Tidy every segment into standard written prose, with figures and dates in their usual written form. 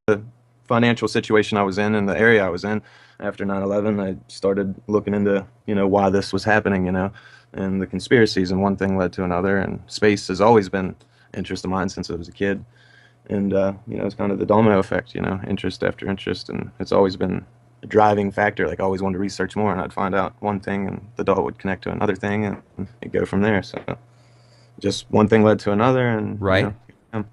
the financial situation I was in and the area I was in after 9/11, I started looking into, why this was happening, and the conspiracies, and one thing led to another, and space has always been interest of mine since I was a kid. And, it's kind of the domino effect, interest after interest, and it's always been a driving factor. Like, I always wanted to research more, and I'd find out one thing, and the dot would connect to another thing, and it'd go from there. So just one thing led to another, and, Right. so.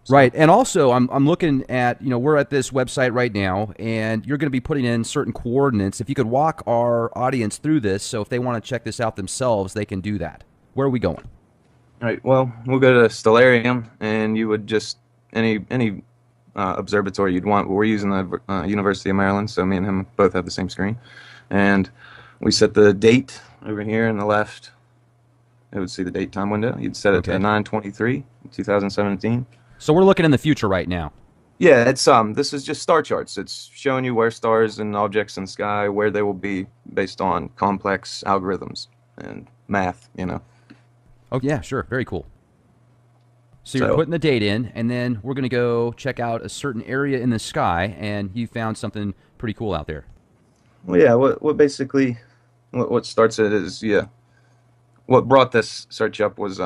Right. And also, I'm looking at, we're at this website right now, and you're going to be putting in certain coordinates. If you could walk our audience through this, so if they want to check this out themselves, they can do that. Where are we going? All right. Well, we'll go to Stellarium, and you would just any observatory you'd want. We're using the University of Maryland, so me and him both have the same screen, and we set the date over here on the left. It would see the date time window. You'd set it to Okay. 9/23, 2017. So we're looking in the future right now. Yeah, it's this is just star charts. It's showing you where stars and objects in the sky, where they will be based on complex algorithms and math. Oh, yeah, sure. Very cool. So you're So, putting the date in, and then we're going to go check out a certain area in the sky, and you found something pretty cool out there. well, yeah, what basically what starts it is, yeah, what brought this search up was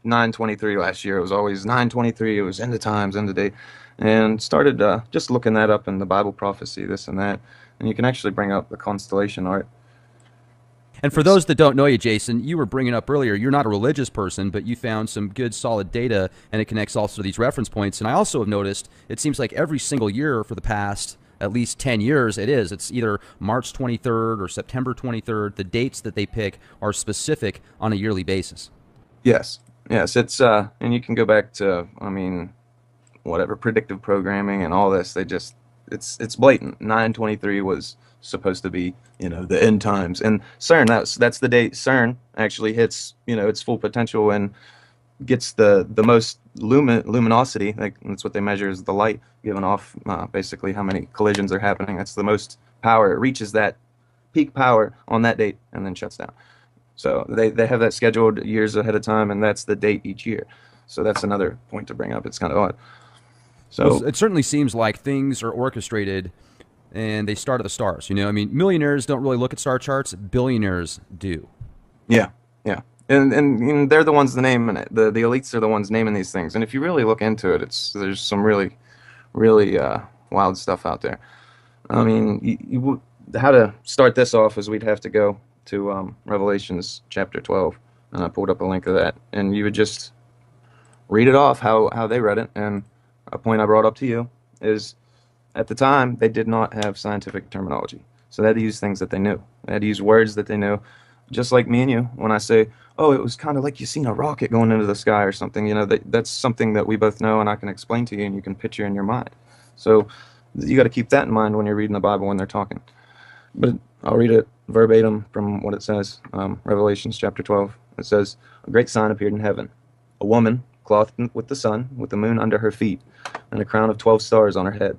9/23 last year. It was always 9/23. It was end of times, end of day, and started just looking that up in the Bible prophecy, this and that, and you can actually bring up the constellation art. And for It's those that don't know you, Jason, you were bringing up earlier, you're not a religious person, but you found some good solid data, and it connects also to these reference points. And I also have noticed it seems like every single year for the past at least 10 years, it's either March 23rd or September 23rd. The dates that they pick are specific on a yearly basis. yes, yes, it's and you can go back to, I mean, whatever predictive programming and all this. They just it's blatant. 9/23 was supposed to be, the end times, and CERN, that's the date CERN actually hits, its full potential and gets the most luminosity. Like, that's what they measure, is the light given off, basically how many collisions are happening. That's the most power. It reaches that peak power on that date and then shuts down. So they have that scheduled years ahead of time, and that's the date each year. So that's another point to bring up. It's kind of odd. Well, So it certainly seems like things are orchestrated and they start at the stars. I mean, millionaires don't really look at star charts, billionaires do. yeah, yeah. And they're the ones naming it. The elites are the ones naming these things. And if you really look into it, there's some really, really wild stuff out there. I mean, how to start this off is we'd have to go to Revelations chapter 12, and I pulled up a link of that, and you would just read it off how they read it. And a point I brought up to you is, at the time they did not have scientific terminology, so they had to use things that they knew. They had to use words that they knew, just like me and you. When I say, "Oh, it was kind of like you seen a rocket going into the sky or something," that's something that we both know, and I can explain to you, and you can picture in your mind. So you got to keep that in mind when you're reading the Bible when they're talking. But I'll read it verbatim from what it says. Revelations chapter 12. It says, "A great sign appeared in heaven: a woman clothed with the sun, with the moon under her feet, and a crown of 12 stars on her head.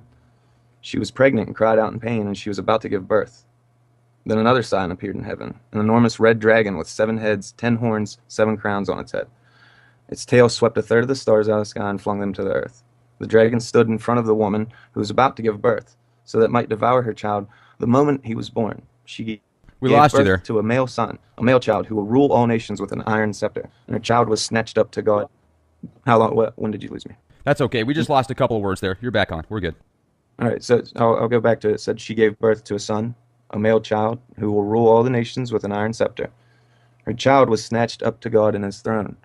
She was pregnant and cried out in pain, and she was about to give birth. Then another sign appeared in heaven: an enormous red dragon with 7 heads, 10 horns, 7 crowns on its head. Its tail swept a third of the stars out of the sky and flung them to the earth. The dragon stood in front of the woman who was about to give birth, so that it might devour her child the moment he was born. She We gave lost you birth there. to a male son, a male child who will rule all nations with an iron scepter. And her child was snatched up to God." How long? When did you lose me? That's okay. We just lost a couple of words there. You're back on. We're good. All right, so I'll go back to it. It said she gave birth to a son, a male child, who will rule all the nations with an iron scepter. Her child was snatched up to God and his throne.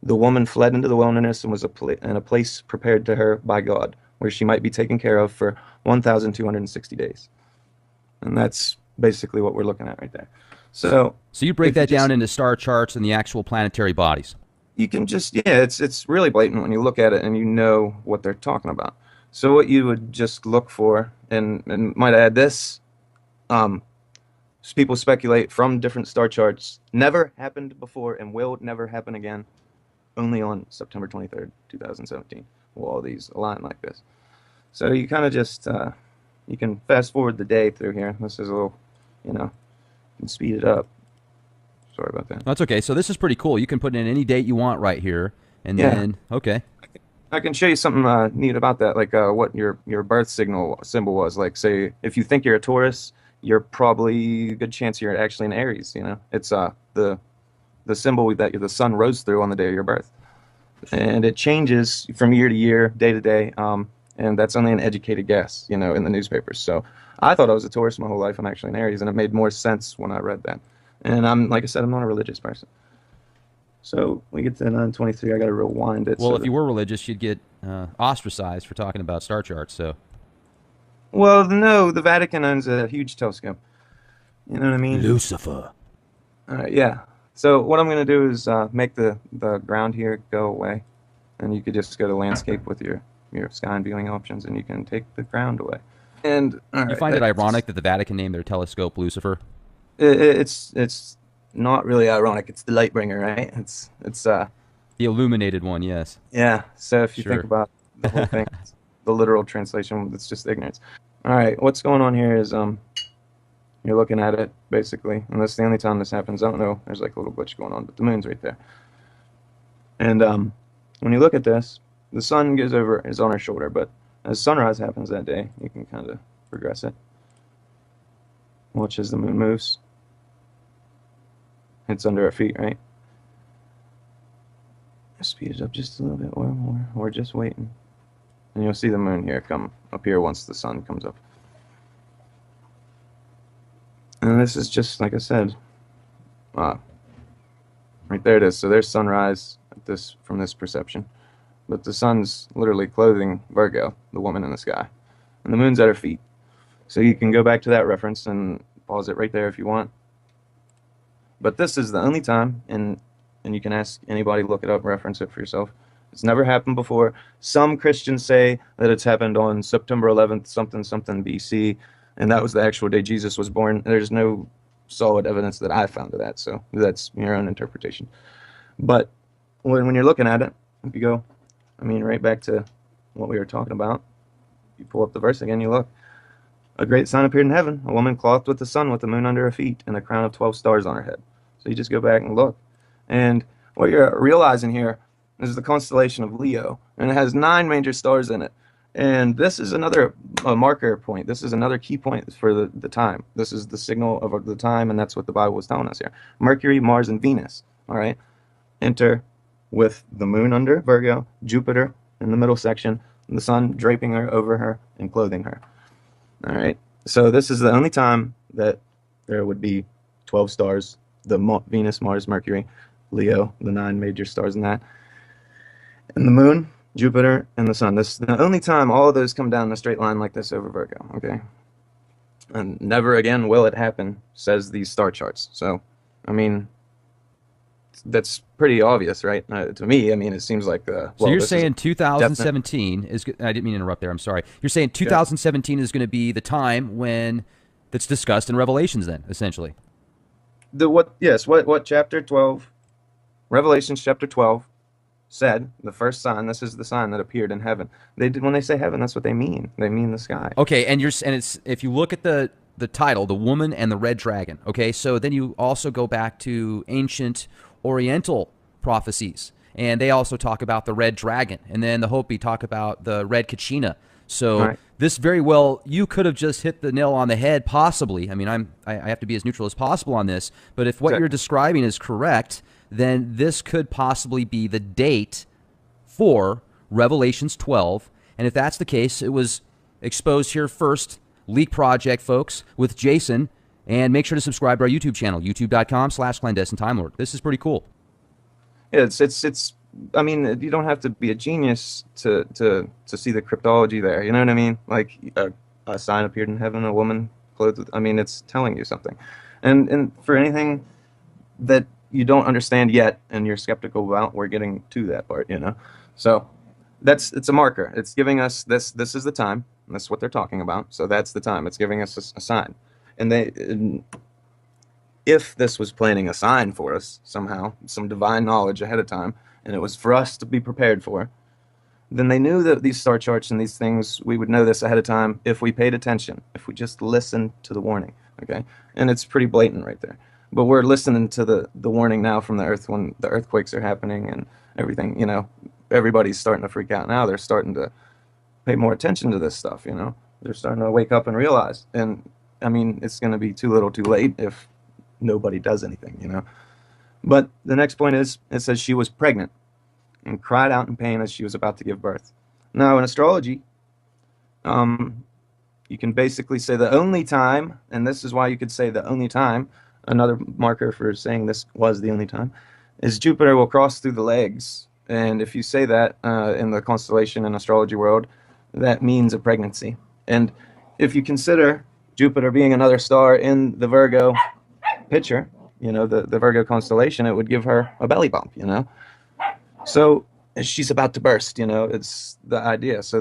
The woman fled into the wilderness and was in a place prepared to her by God, where she might be taken care of for 1,260 days. And that's basically what we're looking at right there. So So you break if you that down just into star charts and the actual planetary bodies. you can just, yeah, it's really blatant when you look at it and you know what they're talking about. So what you would just look for, and might add this, um, people speculate from different star charts, never happened before and will never happen again. Only on September 23rd, 2017, will all these align like this. So you kind of just you can fast forward the day through here. This is a little, you know, you can speed it up. Sorry about that. That's okay. So this is pretty cool. You can put in any date you want right here. And Yeah. then, okay. I can show you something neat about that, like what your birth signal symbol was. Like, say, if you think you're a Taurus, you're probably a good chance you're actually an Aries. You know, it's the symbol that the sun rose through on the day of your birth, and it changes from year to year, day to day. And that's only an educated guess, you know, in the newspapers. So I thought I was a Taurus my whole life. I'm actually an Aries, and it made more sense when I read that. And I'm, like I said, I'm not a religious person. So we get to 923. I got to rewind it Well, so if that. you were religious, you'd get ostracized for talking about star charts. So Well, no, the Vatican owns a huge telescope. You know what I mean? Lucifer. Yeah. So what I'm gonna do is make the ground here go away, and you could just go to landscape with your sky and viewing options, and you can take the ground away. And all You right, find it that's ironic that the Vatican named their telescope Lucifer? it's not really ironic. It's the light bringer, right? It's The illuminated one, yes. yeah. So if you think Sure. about the whole thing, the literal translation, it's just ignorance. All right, what's going on here is you're looking at it basically, and that's the only time this happens. I don't know. There's like a little glitch going on, but the moon's right there. And when you look at this, the sun goes over is on our shoulder, but as sunrise happens that day, you can kind of progress it. Watch as the moon moves. It's under our feet, right? Speed it up just a little bit or more. We're just waiting. And you'll see the moon here come up here once the sun comes up. And this is just, like I said, uh, right there it is. So there's sunrise at this from this perception. But the sun's literally clothing Virgo, the woman in the sky. And the moon's at her feet. So you can go back to that reference and pause it right there if you want. But this is the only time, and you can ask anybody, look it up, reference it for yourself. It's never happened before. Some Christians say that it's happened on September 11th, something something BC, and that was the actual day Jesus was born. There's no solid evidence that I found of that, so that's your own interpretation. But when you're looking at it, if you go, I mean, right back to what we were talking about, you pull up the verse again, you look. A great sign appeared in heaven, a woman clothed with the sun with the moon under her feet and a crown of 12 stars on her head. So you just go back and look. And what you're realizing here is the constellation of Leo, and it has 9 major stars in it. And this is another marker point. This is another key point for the time. This is the signal of the time, and that's what the Bible is telling us here. Mercury, Mars, and Venus, all right, enter with the moon under Virgo, Jupiter in the middle section, and the sun draping her over her and clothing her. All right. So this is the only time that there would be 12 stars, the Venus, Mars, Mercury, Leo, the 9 major stars in that, and the moon, Jupiter, and the sun. This is the only time all of those come down in a straight line like this over Virgo. Okay. And never again will it happen, says these star charts. So, I mean, that's pretty obvious, right? To me, I mean, it seems like, So well, you're this is a saying definite. 2017 is, I didn't mean to interrupt there. I'm sorry. You're saying Yeah. 2017 is going to be the time when that's discussed in Revelations, then, essentially. The what? Yes. What chapter 12? Revelations chapter 12 said the first sign. This is the sign that appeared in heaven. They did when they say heaven. That's what they mean. They mean the sky. Okay, and it's if you look at the title, the woman and the red dragon. Okay, so then you also go back to ancient Oriental prophecies, and they also talk about the red dragon, and then the Hopi talk about the red Kachina. All So right. this very well, you could have just hit the nail on the head, possibly. I mean, I have to be as neutral as possible on this, but if what So, you're describing is correct, then this could possibly be the date for Revelations 12. And if that's the case, it was exposed here first. Leak Project, folks, with Jason. And make sure to subscribe to our YouTube channel, youtube.com/clandestine time lord. This is pretty cool. yeah, it's. I mean, you don't have to be a genius to see the cryptology there. You know what I mean? Like a sign appeared in heaven, a woman clothed. I mean, it's telling you something. And for anything that you don't understand yet and you're skeptical about, we're getting to that part. You know, so it's a marker. It's giving us this. This is the time. That's what they're talking about. So that's the time. It's giving us a sign. And if this was planning a sign for us somehow, some divine knowledge ahead of time, and it was for us to be prepared for, then they knew that these star charts and these things, we would know this ahead of time if we paid attention, if we just listened to the warning. Okay. And it's pretty blatant right there. But we're listening to the warning now from the earth when the earthquakes are happening everything, everybody's starting to freak out now. They're starting to pay more attention to this stuff. They're starting to wake up and realize. And I mean, it's going to be too little too late if nobody does anything. But the next point is it says she was pregnant and cried out in pain as she was about to give birth. Now, in astrology, um, you can basically say the only time, and this is why you could say the only time, another marker for saying this was the only time, is Jupiter will cross through the legs. And if you say that in the constellation and astrology world, that means a pregnancy. And if you consider Jupiter being another star in the Virgo picture, the Virgo constellation, it would give her a belly bump. So she's about to burst. It's the idea. So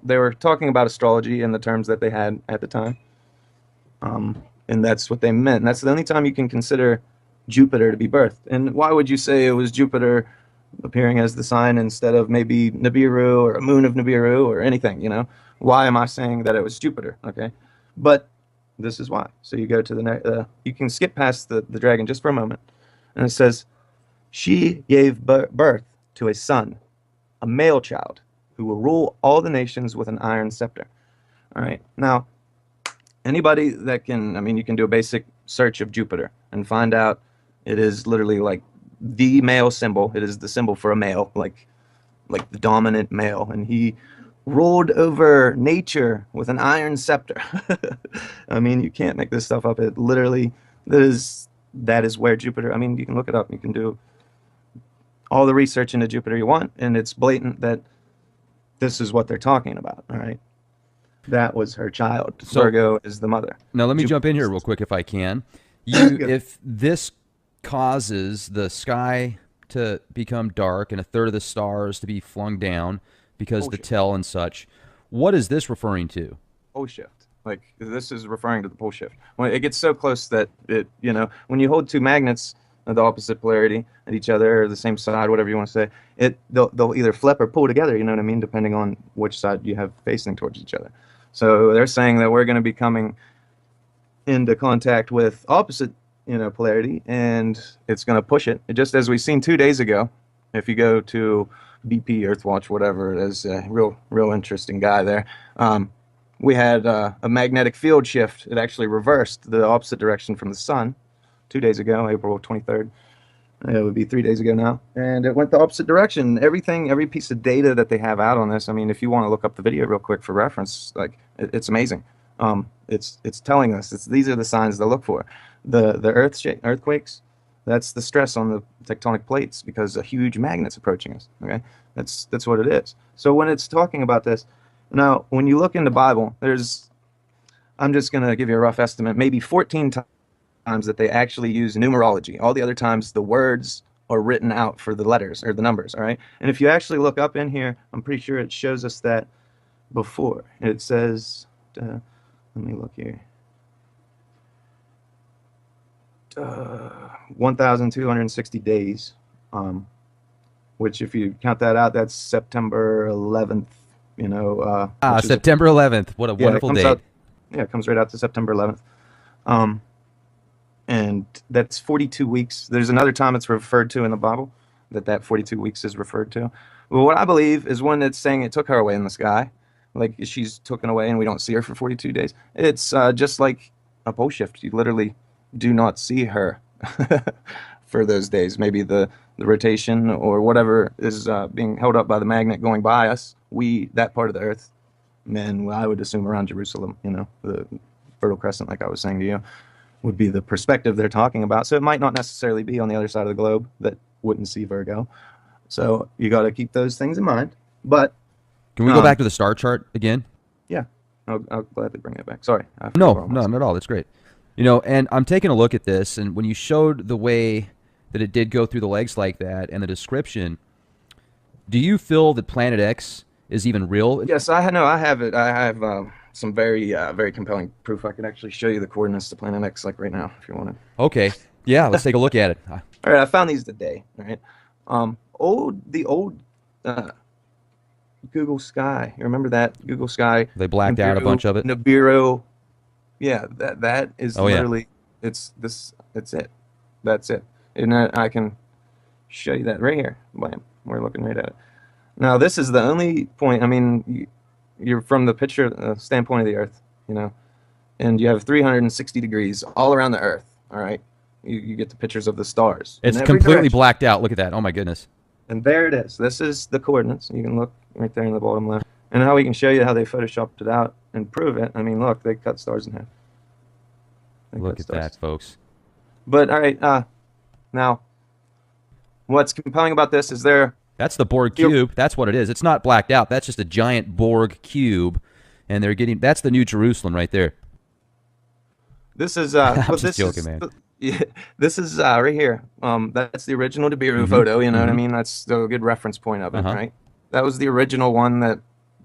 they were talking about astrology in the terms that they had at the time. And that's what they meant. And that's the only time you can consider Jupiter to be birthed. And why would you say it was Jupiter appearing as the sign instead of maybe Nibiru or a moon of Nibiru or anything? Why am I saying that it was Jupiter? Okay. But this is why. So you go to the next, you can skip past the dragon just for a moment. And it says, she gave birth to a son, a male child, who will rule all the nations with an iron scepter. All right. Now, anybody that can, I mean, you can do a basic search of Jupiter and find out it is literally like the male symbol. It is the symbol for a male, like the dominant male, and he ruled over nature with an iron scepter. I mean, you can't make this stuff up. It literally that is where Jupiter. I mean, you can look it up. You can do all the research into Jupiter you want, and it's blatant that this is what they're talking about. All right. That was her child. So Virgo is the mother. now let me jump in here real quick if I can. You, Good. if this causes the sky to become dark and a third of the stars to be flung down because Pole the shift. tell and such, what is this referring to? Pole shift. Like this is referring to the pole shift. When it gets so close that when you hold two magnets of the opposite polarity at each other or the same side, whatever you want to say, they'll either flip or pull together. You know what I mean? Depending on which side you have facing towards each other. So they're saying that we're going to be coming into contact with opposite, polarity, and it's going to push it. Just as we've seen 2 days ago. If you go to BP, Earthwatch, whatever, there's a real interesting guy there. We had a magnetic field shift. It actually reversed the opposite direction from the sun 2 days ago, April 23rd. It would be 3 days ago now, and it went the opposite direction. Every piece of data that they have out on this. I mean, if you want to look up the video real quick for reference, like it's amazing. It's telling us these are the signs to look for. The earthquakes. That's the stress on the tectonic plates because a huge magnet's approaching us. Okay, that's what it is. So when it's talking about this, now when you look in the Bible, I'm just gonna give you a rough estimate, maybe 14 times that they actually use numerology. All the other times the words are written out for the letters or the numbers. All right, and if you actually look up in here, I'm pretty sure it shows us that before. It says, let me look here. 1,260 days, which if you count that out, that's September 11th, which is, September 11th. What a yeah, it wonderful comes date. out, yeah, it comes right out to September 11th. Um, and that's 42 weeks. There's another time it's referred to in the Bible that 42 weeks is referred to. Well, what I believe is when it's saying it took her away in the sky, like she's taken away and we don't see her for 42 days. It's just like a pole shift. You literally do not see her for those days. Maybe the rotation or whatever is being held up by the magnet going by us. That part of the Earth, man, I would assume around Jerusalem, the Fertile Crescent, like I was saying to you, would be the perspective they're talking about. So it might not necessarily be on the other side of the globe that wouldn't see Virgo. So you got to keep those things in mind. But Can we go back to the star chart again? yeah, I'll gladly bring it back. Sorry, I forgot where No, I no, was. not at all. That's great. And I'm taking a look at this, and when you showed the way that it did go through the legs like that and the description, do you feel that Planet X is even real? Yes, I know. I have it. I have some very compelling proof. I can actually show you the coordinates to Planet X, like right now, if you want to. Okay. Yeah, let's take a look at it. All right, I found these today. All right, the old uh, Google Sky. You remember that Google Sky? They blacked out a Nibiru, bunch of it. Nibiru. Yeah, that is Oh, yeah. literally it's this. It's it. That's it. And I can show you that right here. Bam. We're looking right at it. Now, this is the only point. I mean, you're from the picture standpoint of the Earth, you know, and you have 360 degrees all around the Earth. All right, you get the pictures of the stars in It's every completely direction, blacked out. Look at that. Oh my goodness. and there it is. This is the coordinates. You can look right there in the bottom left, and how we can show you how they photoshopped it out and prove it. I mean, look, they cut stars in half. They Look cut at that, stars. folks. But all right, now what's compelling about this is there. That's the Borg cube. That's what it is. It's not blacked out. That's just a giant Borg cube, and they're getting. That's the New Jerusalem right there. This is I'm but just this joking, is man. yeah, this is right here. That's the original Nibiru Mm-hmm. photo. You know what I Mm-hmm. mean? That's a good reference point of Uh it, huh. right? That was the original one that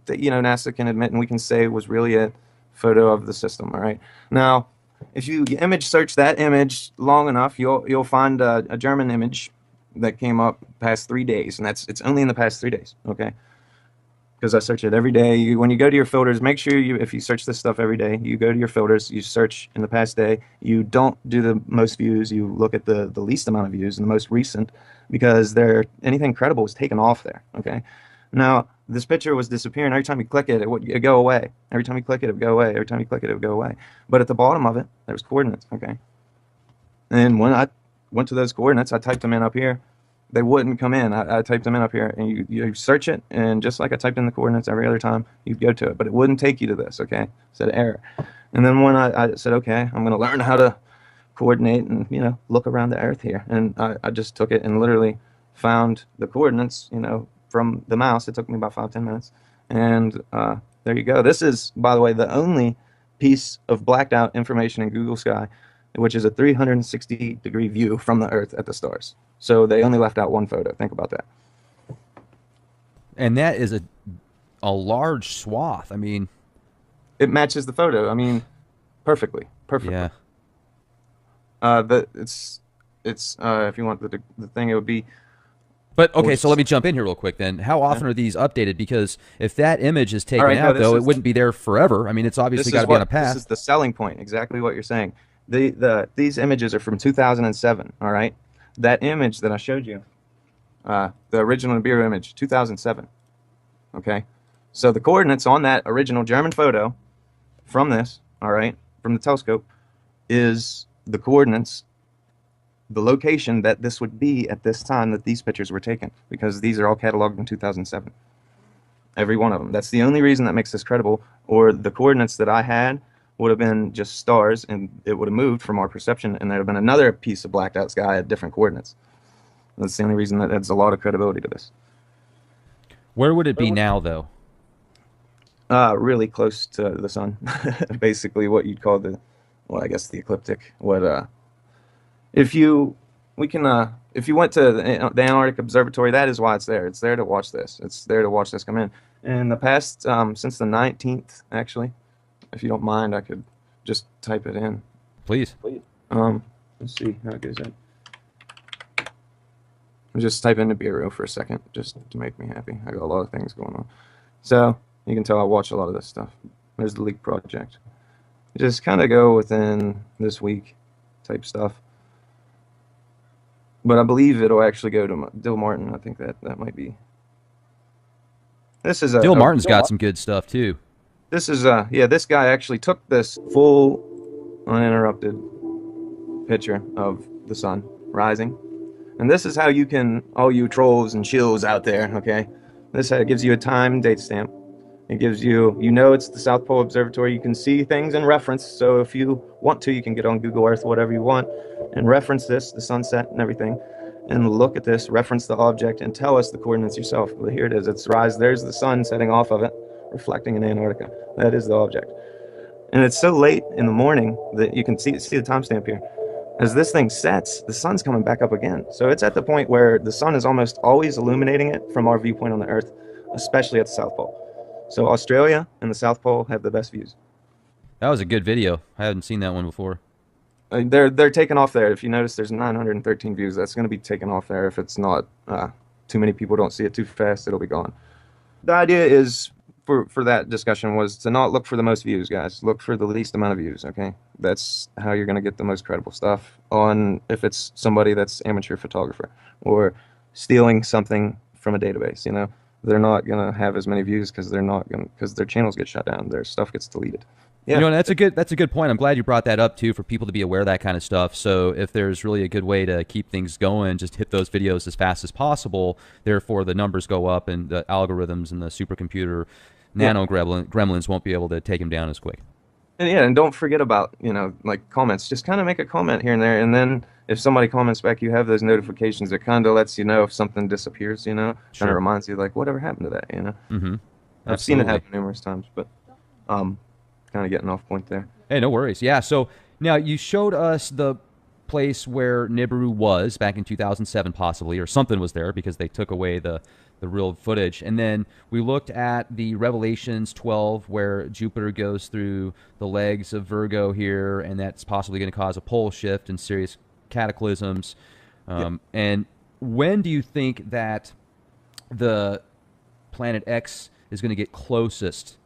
NASA can admit and we can say was really a photo of the system. All right. Now, if you image search that image long enough, you'll find a German image that came up past 3 days, and it's only in the past 3 days. Okay, because I search it every day. When you go to your filters, make sure if you search this stuff every day, you go to your filters, you search in the past day. You don't do the most views. You look at the least amount of views and the most recent, because anything credible was taken off there. Okay, now this picture was disappearing. Every time you click it, it'd go away. Every time you click it, it would go away. Every time you click it, it would go away. But at the bottom of it, there was coordinates. Okay, and when I went to those coordinates, I typed them in up here. They wouldn't come in. I typed them in up here, and you search it, and just like I typed in the coordinates every other time, you'd go to it, but it wouldn't take you to this. Okay, it said error. And then when I said, okay, I'm going to learn how to coordinate and look around the Earth here, and I just took it and literally found the coordinates, from the mouse. It took me about 5-10 minutes, and there you go. This is, by the way, the only piece of blacked out information in Google Sky, which is a 360-degree view from the Earth at the stars. So they only left out one photo. Think about that. And that is a large swath. I mean, It matches the photo. I mean, perfectly, perfectly. yeah. It's if you want the thing, it would be But okay, so let which. me jump in here real quick then. How Yeah. often are these updated? Because if that image is All taken right, no, out, though, it wouldn't be there forever. I mean, it's obviously got to be on a this is path. the selling point. Exactly what you're saying. These images are from 2007. All right, that image that I showed you, the original Nibiru image, 2007. Okay, so the coordinates on that original German photo from this, all right, from the telescope, is the coordinates, the location that this would be at this time that these pictures were taken, because these are all cataloged in 2007. Every one of them. That's the only reason that makes this credible. Or the coordinates that I had would have been just stars, and it would have moved from our perception, and there would have been another piece of blacked out sky at different coordinates. That's the only reason that adds a lot of credibility to this. Where would it be now, though? Really close to the sun. Basically, what you'd call well, I guess the ecliptic. If you, we can, if you went to the Antarctic Observatory, that is why it's there. It's there to watch this. It's there to watch this come in. In the past, since the 19th, actually, if you don't mind, I could just type it in. Please. Let's see how it goes in. I'll just type in Nibiru for a second, just to make me happy. I got a lot of things going on. So, you can tell I watch a lot of this stuff. There's the leak project. Just kind of go within this week type stuff. But I believe it'll actually go to Dill Martin. I think that might be. This is Dill Martin's got some good stuff, too. yeah, this guy actually took this full uninterrupted picture of the sun rising. And this is how you can, all you trolls and shills out there, okay? This gives you a time and date stamp. It gives you, it's the South Pole Observatory. You can see things in reference. So if you want to, you can get on Google Earth, whatever you want, and reference this, the sunset and everything, and look at this, reference the object, and tell us the coordinates yourself. Well, here it is. It's rise. There's the sun setting off of it, reflecting in Antarctica. That is the object. And it's so late in the morning that you can see the timestamp here. As this thing sets, the sun's coming back up again. So it's at the point where the sun is almost always illuminating it from our viewpoint on the Earth, especially at the South Pole. So Australia and the South Pole have the best views. That was a good video. I hadn't seen that one before. They're taken off there. If you notice, there's 913 views. That's going to be taken off there. If it's not too many people don't see it too fast, it'll be gone. The idea is for that discussion was to not look for the most views, guys. Look for the least amount of views. Okay, that's how you're going to get the most credible stuff on if it's somebody that's amateur photographer or stealing something from a database. You know, they're not gonna have as many views because they're not gonna because their channels get shut down, their stuff gets deleted. You Yeah, know, and that's a good point. I'm glad you brought that up too for people to be aware of that kind of stuff. So if there's really a good way to keep things going, just hit those videos as fast as possible. Therefore, the numbers go up, and the algorithms and the supercomputer yeah. gremlins won't be able to take them down as quick. And yeah, and don't forget about, you know, like comments. Just kind of make a comment here and there, and then if somebody comments back, you have those notifications. It kind of lets you know if something disappears, you know. Kind of Sure. reminds you, like, whatever happened to that, you know. Mm-hmm. I've seen it Absolutely. happen numerous times, but um, kind of getting off point there. Hey, no worries. Yeah. So now you showed us the place where Nibiru was back in 2007, possibly, or something was there because they took away the real footage. And then we looked at the Revelations 12, where Jupiter goes through the legs of Virgo here, and that's possibly going to cause a pole shift and serious cataclysms. Yeah. And when do you think that the planet X is going to get closest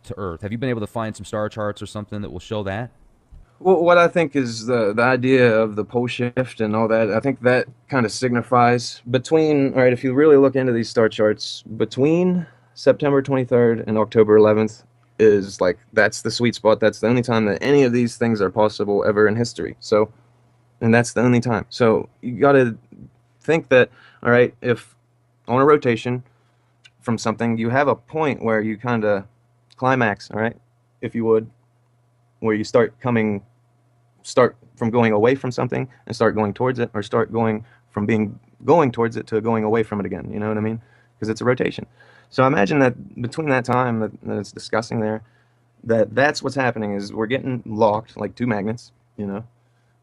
to Earth? Have you been able to find some star charts or something that will show that? Well, what I think is the idea of the pole shift and all that. I think that kind of signifies between. All right, if you really look into these star charts, between September 23rd and October 11th is like that's the sweet spot. That's the only time that any of these things are possible ever in history. So, and that's the only time. So you got to think that. All right, if on a rotation from something, you have a point where you kind of climax. All right, if you would, where you start from going away from something and start going towards it, or start going from being going towards it to going away from it again. You know what I mean? Because it's a rotation. So I imagine that between that time that it's discussing there, that's what's happening is we're getting locked like two magnets, you know,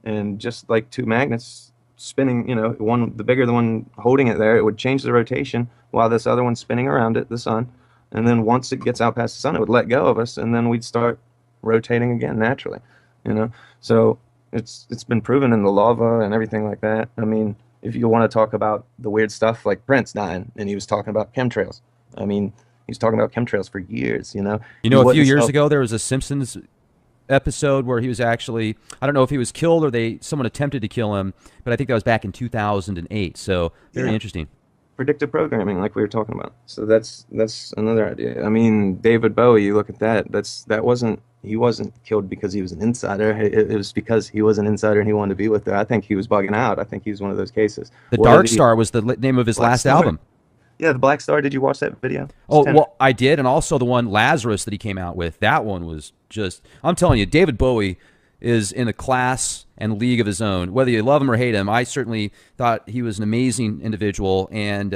and just like two magnets spinning, you know, one the bigger the one holding it there, it would change the rotation while this other one's spinning around it, the sun, and then once it gets out past the sun, it would let go of us, and then we'd start rotating again naturally, you know. So it's been proven in the lava and everything like that. I mean, if you want to talk about the weird stuff like Prince dying and he was talking about chemtrails, I mean, he's talking about chemtrails for years, you know. You He know, a few wouldn't years sell. ago, there was a Simpsons episode where he was actually, I don't know if he was killed or someone attempted to kill him, but I think that was back in 2008. So very Yeah, interesting. predictive programming like we were talking about. So that's another idea. I mean, David Bowie, you look at that, that wasn't he wasn't killed because he was an insider. It was because he was an insider and he wanted to be with her. I think he was bugging out. I think he was one of those cases. The Whether Dark the Star was the name of his Black last Star, album. yeah, the Black Star. Did you watch that video? It's Oh, 10. well, I did. And also the one Lazarus that he came out with. That one was just, I'm telling you, David Bowie is in a class and league of his own. Whether you love him or hate him, I certainly thought he was an amazing individual. And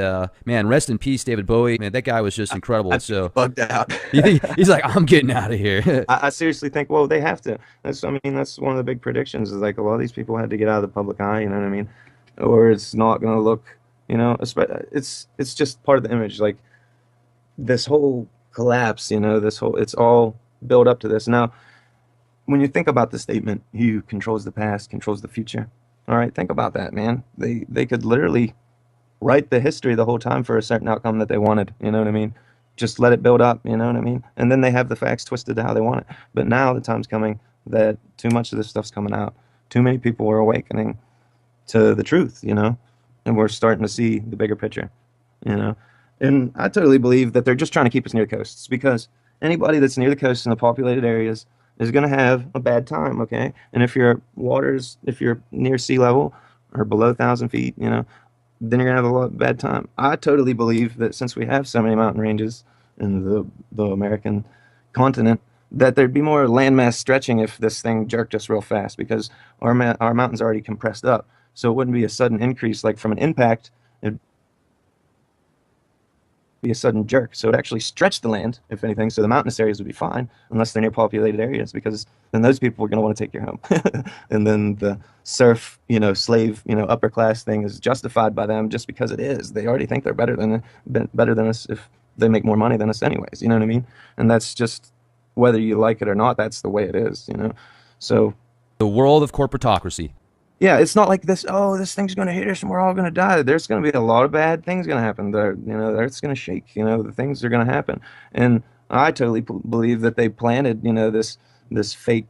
man, rest in peace, David Bowie. Man, that guy was just incredible. I think he's So bugged out. you think he's like, I'm getting out of here. I seriously think, well, they have to. I mean, that's one of the big predictions is like a lot of these people had to get out of the public eye, you know what I mean? Or it's not going to look, you know, it's just part of the image. Like this whole collapse, you know, it's all built up to this. Now, when you think about the statement, "He who controls the past controls the future." All right, think about that, man. They could literally write the history the whole time for a certain outcome that they wanted. You know what I mean? Just let it build up. You know what I mean? And then they have the facts twisted to how they want it. But now the time's coming that too much of this stuff's coming out. Too many people are awakening to the truth. You know, and we're starting to see the bigger picture. You know, and I totally believe that they're just trying to keep us near the coasts because anybody that's near the coast in the populated areas is going to have a bad time, okay? And if you're near sea level or below 1,000 feet, you know, then you're gonna have a lot bad time. I totally believe that since we have so many mountain ranges in the American continent, that there'd be more landmass stretching if this thing jerked us real fast because our mountains are already compressed up, so it wouldn't be a sudden increase like from an impact. It'd be a sudden jerk. So it actually stretched the land, if anything. So the mountainous areas would be fine, unless they're near populated areas, because then those people are going to want to take your home. And then the serf, you know, slave, you know, upper class thing is justified by them just because it is. They already think they're better than us if they make more money than us, anyways. You know what I mean? And that's just whether you like it or not. That's the way it is. You know. So The world of corporatocracy. yeah, it's not like this, oh, this thing's going to hit us and we're all going to die. There's going to be a lot of bad things going to happen. You know, the earth's going to shake. You know, the things are going to happen. And I totally believe that they planted, you know, this fake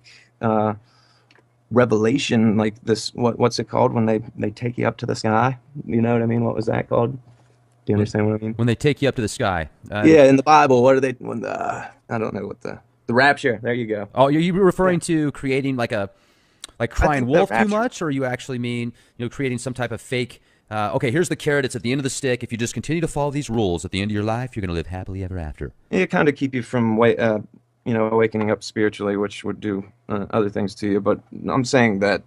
revelation, like this, what's it called when they take you up to the sky? You know what I mean? What was that called? Do you When understand what I mean? when they take you up to the sky. Yeah, in the Bible, what are they when the I don't know what the rapture. There you go. Oh, you Yeah. referring to creating like I crying think the wolf too rapture much, or you actually mean creating some type of fake? Okay, here's the carrot. It's at the end of the stick. If you just continue to follow these rules, at the end of your life, you're going to live happily ever after. it kind of keep you from awakening up spiritually, which would do other things to you. But I'm saying that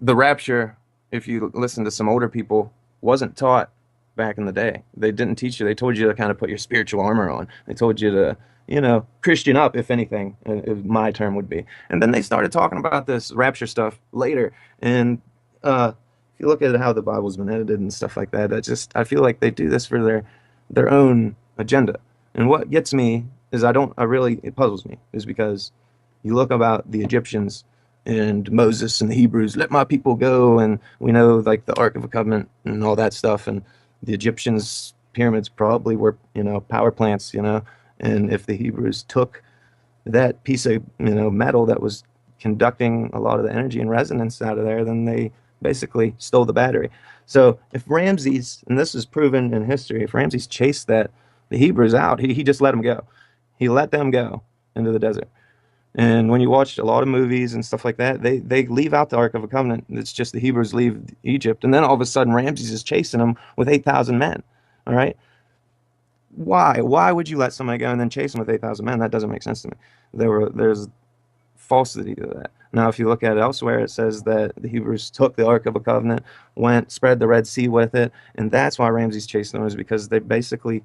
the rapture, if you listen to some older people, wasn't taught back in the day. They didn't teach you. They told you to kind of put your spiritual armor on. They told you to, Christian up, if anything, my term would be. And then they started talking about this rapture stuff later. And if you look at how the Bible's been edited and stuff like that, I feel like they do this for their own agenda. And what gets me is it puzzles me, is because you look about the Egyptians and Moses and the Hebrews, let my people go. And we know like the Ark of the Covenant and all that stuff. And the Egyptians' pyramids probably were, power plants, And if the Hebrews took that piece of, metal that was conducting a lot of the energy and resonance out of there, then they basically stole the battery. So if Ramses, and this is proven in history, if Ramses chased the Hebrews out, he just let them go. He let them go into the desert. And when you watch a lot of movies and stuff like that, they leave out the Ark of the Covenant. It's just the Hebrews leave Egypt, and then all of a sudden Ramses is chasing them with 8,000 men. All right, why? Why would you let somebody go and then chase them with 8,000 men? That doesn't make sense to me. There's falsity to that. Now, if you look at it elsewhere, it says that the Hebrews took the Ark of the Covenant, went, spread the Red Sea with it, and that's why Ramses chased them, is because they basically,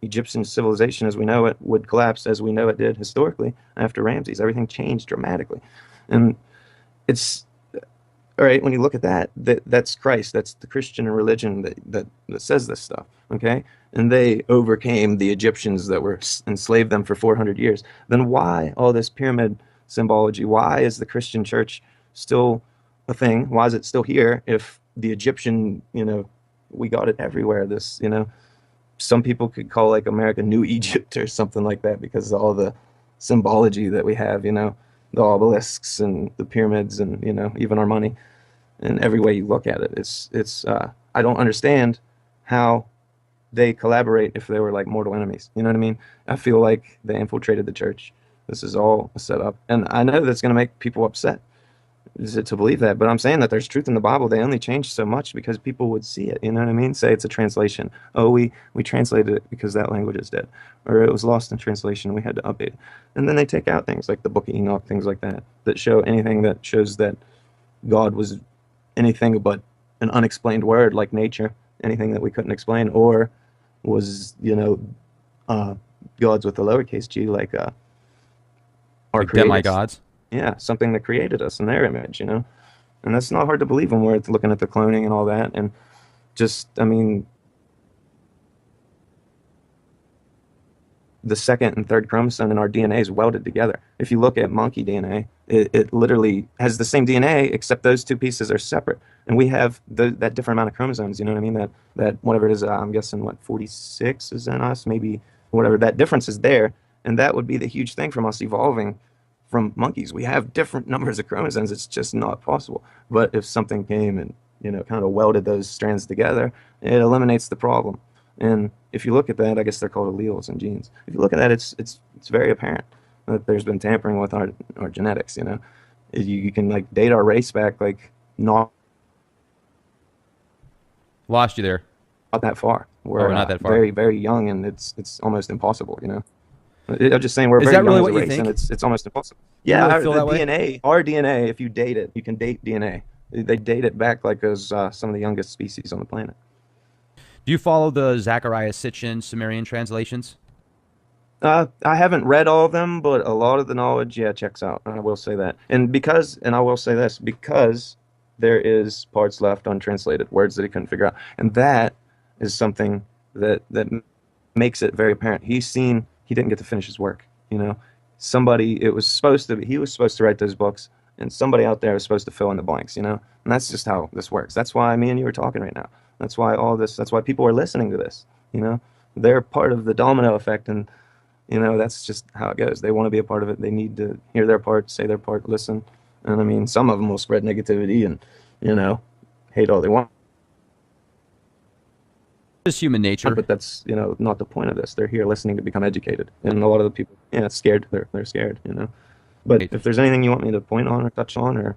Egyptian civilization as we know it would collapse as we know it did historically after Ramses. Everything changed dramatically. And it's all right when you look at that's Christ, that's the Christian religion that says this stuff, okay? And they overcame the Egyptians that were enslaved them for 400 years. Then why all this pyramid symbology? Why is the Christian church still a thing? Why is it still here if the Egyptian, we got it everywhere? Some people could call like America New Egypt or something like that because of all the symbology that we have, the obelisks and the pyramids and, even our money and every way you look at it. I don't understand how they collaborate if they were like mortal enemies. You know what I mean? I feel like they infiltrated the church. This is all a setup. And I know that's going to make people upset is it to believe that, but I'm saying that there's truth in the Bible. They only changed so much because people would see it. You know what I mean? Say it's a translation. Oh, we translated it because that language is dead, or it was lost in translation. We had to update it, and then they take out things like the Book of Enoch, things like that, that show anything that shows that God was anything but an unexplained word like nature, anything that we couldn't explain, or was uh, gods with a lowercase g like our Like creators. demigods. Yeah, something that created us in their image. And that's not hard to believe when we're looking at the cloning and all that. And just, I mean, the second and third chromosome in our DNA is welded together. If you look at monkey DNA, it literally has the same DNA, except those two pieces are separate. And we have that different amount of chromosomes, you know what I mean? That whatever it is, I'm guessing, 46 is in us, maybe whatever. That difference is there. And that would be the huge thing from us evolving from monkeys. We have different numbers of chromosomes. It's just not possible. But if something came and, kind of welded those strands together, it eliminates the problem. And if you look at that, I guess they're called alleles and genes. If you look at that, it's very apparent that there's been tampering with our genetics. You can like date our race back like Lost you there. not that far. Oh, We're not that far. very very young, and it's almost impossible. I'm just saying we're Is very that young really as a what you race, and think? it's almost impossible. You Yeah, really feel the that way? our DNA, if you date it, you can date DNA. They date it back like as some of the youngest species on the planet. Do you follow the Zechariah Sitchin Sumerian translations? I haven't read all of them, but a lot of the knowledge, yeah, checks out. I will say that. And I will say this, because there is parts left untranslated, words that he couldn't figure out. And that is something that makes it very apparent. He didn't get to finish his work, you know. He was supposed to write those books, and somebody out there was supposed to fill in the blanks. And that's just how this works. That's why me and you are talking right now. That's why people are listening to this. They're part of the domino effect, and that's just how it goes. They want to be a part of it. They need to hear their part, say their part, listen. And I mean, some of them will spread negativity and, you know, hate all they want. Just human nature. But that's, not the point of this. They're here listening to become educated. And a lot of the people, yeah, scared. They're scared. But Right. if there's anything you want me to point on or touch on or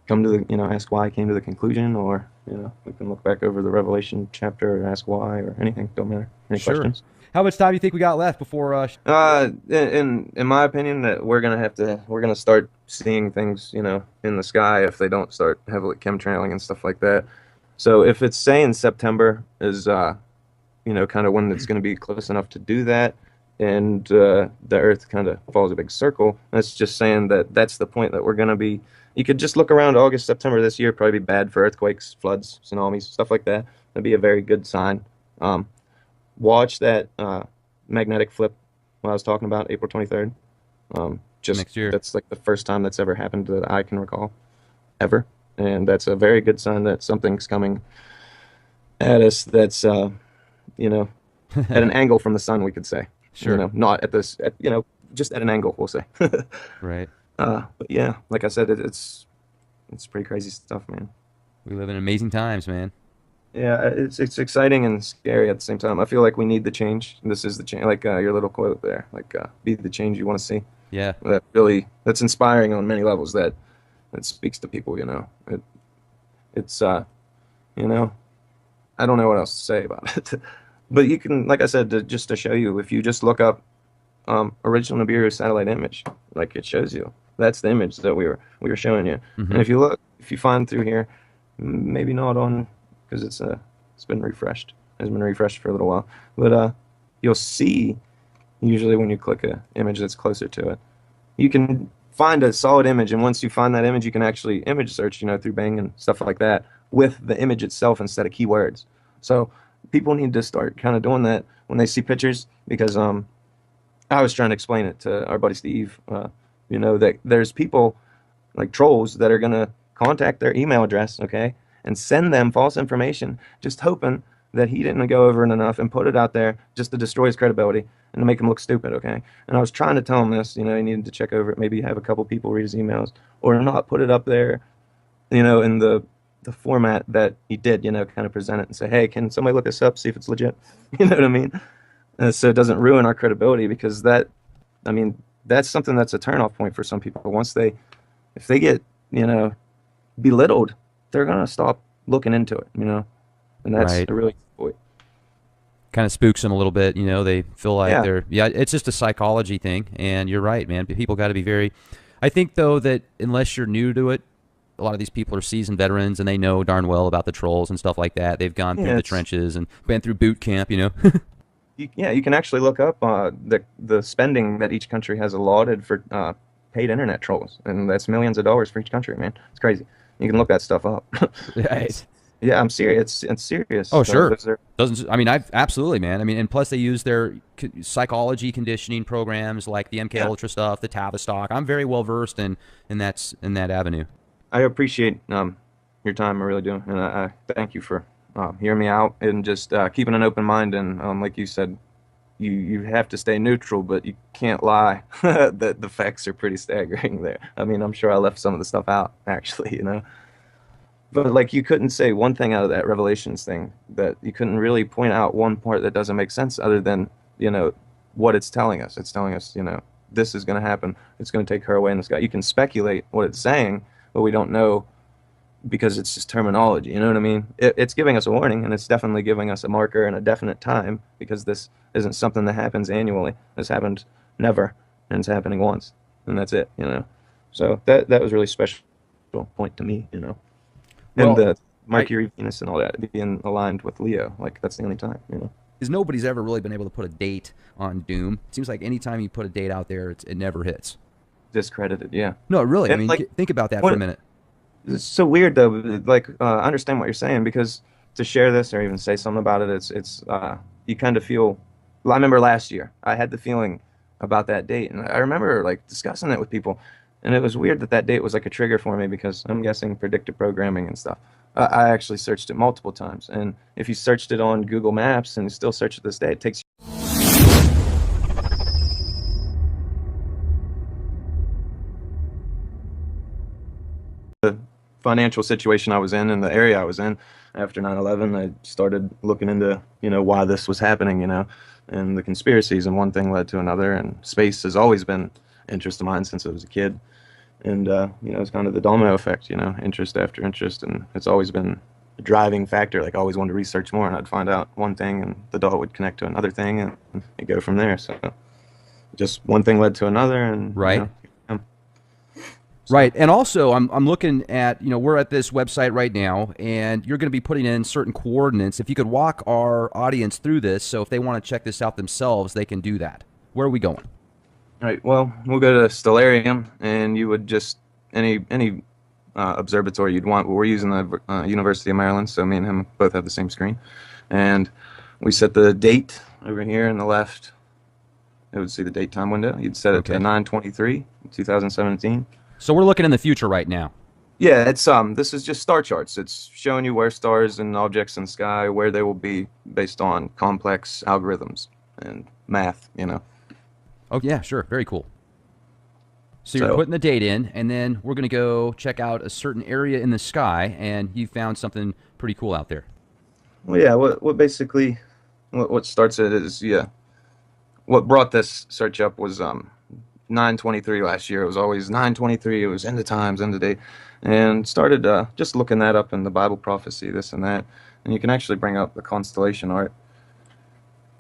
come to ask why I came to the conclusion, or, we can look back over the Revelation chapter or ask why or anything. Don't matter. Any Sure. questions? How much time do you think we got left before? In my opinion, that we're gonna start seeing things, in the sky if they don't start heavily chemtrailing and stuff like that. So if it's saying September is, kind of when it's gonna be close enough to do that, and the Earth kind of follows a big circle, that's just saying that that's the point that we're gonna be. You could just look around August, September this year, probably be bad for earthquakes, floods, tsunamis, stuff like that. That'd be a very good sign. Um, Watch that magnetic flip I was talking about, April 23rd. Just next year? that's like the first time that's ever happened that I can recall, ever. And that's a very good sign that something's coming at us that's, you know, at an angle from the sun, we could say. Sure. Not at this, just at an angle, we'll say. Right. But yeah, like I said, it's pretty crazy stuff, man. We live in amazing times, man. Yeah, it's exciting and scary at the same time. I feel like we need the change. This is the change, like your little quote there, like be the change you want to see. Yeah. That's inspiring on many levels. That speaks to people. It's you know, I don't know what else to say about it. But you can, like I said, just to show you, if you just look up original Nibiru satellite image, like it shows you, that's the image that we were showing you. Hmm. And if you find through here, maybe not on because it's been refreshed. It's been refreshed for a little while, but you'll see usually when you click a image that's closer to it, you can find a solid image, and once you find that image, you can actually image search, through Bing and stuff like that with the image itself instead of keywords. So people need to start kind of doing that when they see pictures because I was trying to explain it to our buddy Steve, that there's people like trolls that are gonna contact their email address, okay, and send them false information, just hoping that he didn't go over it enough and put it out there just to destroy his credibility and to make him look stupid, okay? And I was trying to tell him this, he needed to check over it, maybe have a couple people read his emails, or not put it up there, in the format that he did, kind of present it and say, hey, can somebody look this up, see if it's legit? You know what I mean? So it doesn't ruin our credibility because I mean, that's something that's a turnoff point for some people. If they get, belittled, they're gonna stop looking into it, and that's Right. a really good point. Kind of spooks them a little bit. They feel like Yeah, yeah, it's just a psychology thing. And you're right, man. People got to be very, I think though that unless you're new to it, a lot of these people are seasoned veterans and they know darn well about the trolls and stuff like that. They've gone through yeah, the trenches and been through boot camp. you can actually look up the spending that each country has allotted for paid internet trolls, and that's millions of dollars for each country, man. It's crazy. You can look that stuff up. Right. It's Yeah, I'm serious. It's serious. Oh, So sure. those are Doesn't I mean I absolutely, man. I mean, and plus they use their psychology conditioning programs like the MK yeah. Ultra stuff, the Tavistock. I'm very well versed in that avenue. I appreciate your time. I really do, and I thank you for hearing me out and just keeping an open mind. And like you said, you have to stay neutral, but you can't lie. That the facts are pretty staggering there. I mean, I'm sure I left some of the stuff out, actually, But like you couldn't say one thing out of that Revelations thing that you couldn't really point out one part that doesn't make sense other than, what it's telling us. It's telling us, this is going to happen. It's going to take her away in the sky. You can speculate what it's saying, but we don't know because it's just terminology. You know what I mean? It's giving us a warning, and it's definitely giving us a marker and a definite time because this isn't something that happens annually. This happened never, and it's happening once, and that's it. So that was really special point to me. And Well, the I Mercury, Venus, and all that being aligned with Leo, like that's the only time. because nobody's ever really been able to put a date on Doom. It seems like anytime you put a date out there, it never hits. Discredited, yeah. No, really. I And mean, like, think about that for a what minute. it's so weird though. Like, I understand what you're saying because to share this or even say something about it, it's you kind of feel. Well, I remember last year I had the feeling about that date, and I remember like discussing it with people, and it was weird that that date was like a trigger for me because I'm guessing predictive programming and stuff. I actually searched it multiple times, and if you searched it on Google Maps and you still search it this day, it takes financial situation I was in and the area I was in after 9/11, I started looking into, why this was happening, and the conspiracies, and one thing led to another, and space has always been interest of mine since I was a kid. And it's kind of the domino effect, interest after interest, and it's always been a driving factor. Like I always wanted to research more, and I'd find out one thing, and the dot would connect to another thing, and it go from there. So just one thing led to another, and Right. um, so Right. And also, I'm looking at, we're at this website right now, and you're going to be putting in certain coordinates. If you could walk our audience through this, so if they want to check this out themselves, they can do that. Where are we going? all right, well, we'll go to Stellarium, and you would just any observatory you'd want. But we're using the University of Maryland, so me and him both have the same screen, and we set the date over here in the left. It would see the date time window. You'd set it to Okay. 9/23, 2017. So we're looking in the future right now. Yeah, it's this is just star charts. It's showing you where stars and objects in the sky, where they will be based on complex algorithms and math, Oh, yeah, sure. Very cool. So you're So, putting the date in, and then we're going to go check out a certain area in the sky, and you found something pretty cool out there. well, yeah, what basically what starts it is, yeah, what brought this search up was 9/23 last year. It was always 9/23. It was end of times, end of day, and started just looking that up in the Bible prophecy, this and that, and you can actually bring up the constellation art.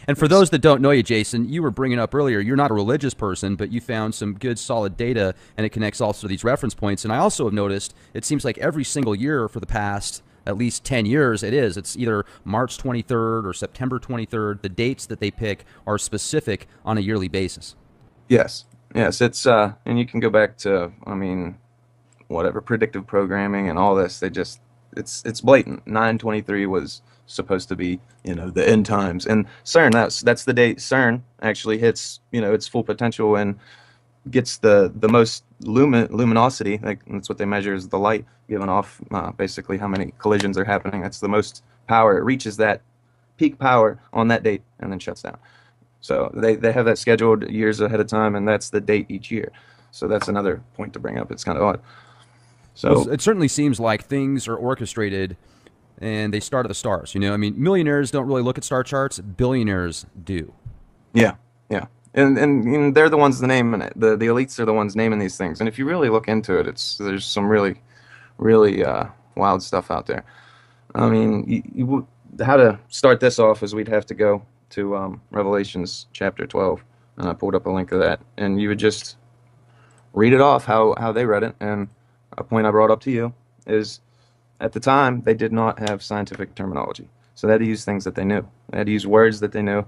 And for those that don't know you, Jason, you were bringing up earlier, you're not a religious person, but you found some good solid data, and it connects also to these reference points. And I also have noticed it seems like every single year for the past at least 10 years, it's either March 23rd or September 23rd. The dates that they pick are specific on a yearly basis. Yes, yes, it's and you can go back to, I mean, whatever predictive programming and all this. They just it's blatant. 9/23 was supposed to be, the end times, and CERN, that's the date CERN actually hits, its full potential and gets the most luminosity. Like that's what they measure, is the light given off, basically how many collisions are happening. That's the most power. It reaches that peak power on that date and then shuts down. So they have that scheduled years ahead of time, and that's the date each year. So that's another point to bring up. It's kind of odd. Well, So it certainly seems like things are orchestrated and they start at the stars. I mean, millionaires don't really look at star charts, billionaires do. yeah, yeah, and they're the ones naming it. The elites are the ones naming these things. And if you really look into it, there's some really wild stuff out there. I mean, how to start this off is we'd have to go to Revelations chapter 12, and I pulled up a link of that, and you would just read it off how they read it. And a point I brought up to you is, at the time they did not have scientific terminology, so they had to use things that they knew. They had to use words that they knew,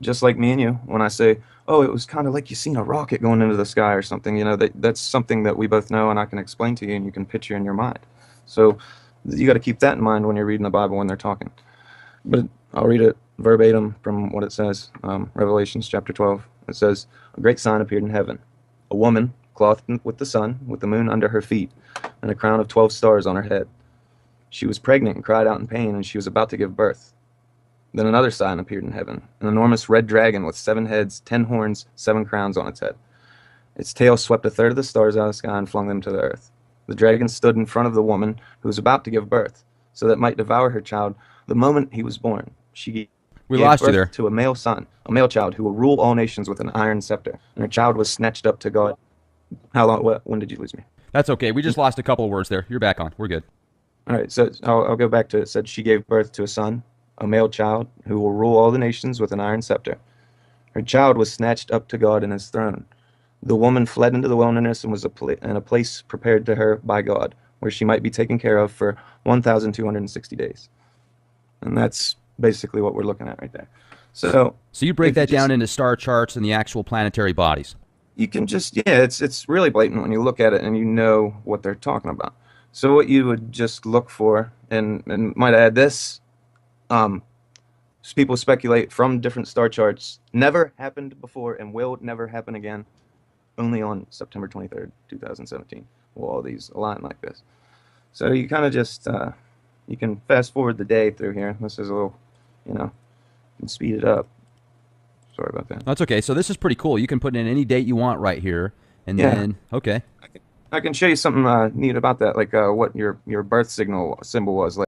just like me and you. When I say, "Oh, it was kind of like you seen a rocket going into the sky or something," that's something that we both know, and I can explain to you, and you can picture in your mind. So you got to keep that in mind when you're reading the Bible when they're talking. But I'll read it verbatim from what it says. Revelations chapter 12. It says, "A great sign appeared in heaven: a woman clothed with the sun, with the moon under her feet, and a crown of 12 stars on her head. She was pregnant and cried out in pain, and she was about to give birth. Then another sign appeared in heaven: an enormous red dragon with 7 heads, 10 horns, 7 crowns on its head. Its tail swept a third of the stars out of the sky and flung them to the earth. The dragon stood in front of the woman who was about to give birth, so that it might devour her child the moment he was born. She We gave lost you there. birth to a male son, a male child who will rule all nations with an iron scepter. And her child was snatched up to God." How long? When did you lose me? That's okay. We just lost a couple of words there. You're back on. We're good. All right, so I'll go back to it. It said she gave birth to a son, a male child, who will rule all the nations with an iron scepter. Her child was snatched up to God and his throne. The woman fled into the wilderness and was in a place prepared to her by God, where she might be taken care of for 1,260 days. And that's basically what we're looking at right there. So So you break if you that down just into star charts and the actual planetary bodies. you can just, yeah, it's really blatant when you look at it and you know what they're talking about. So what you would just look for, and might add this, um, people speculate from different star charts, never happened before and will never happen again. Only on September 23rd, 2017, will all these align like this. So you kind of just you can fast forward the day through here. This is a little, you know, you can speed it up. Sorry about that. That's okay. So this is pretty cool. You can put in any date you want right here, and Yeah. then okay. I can show you something neat about that, like what your birth signal symbol was.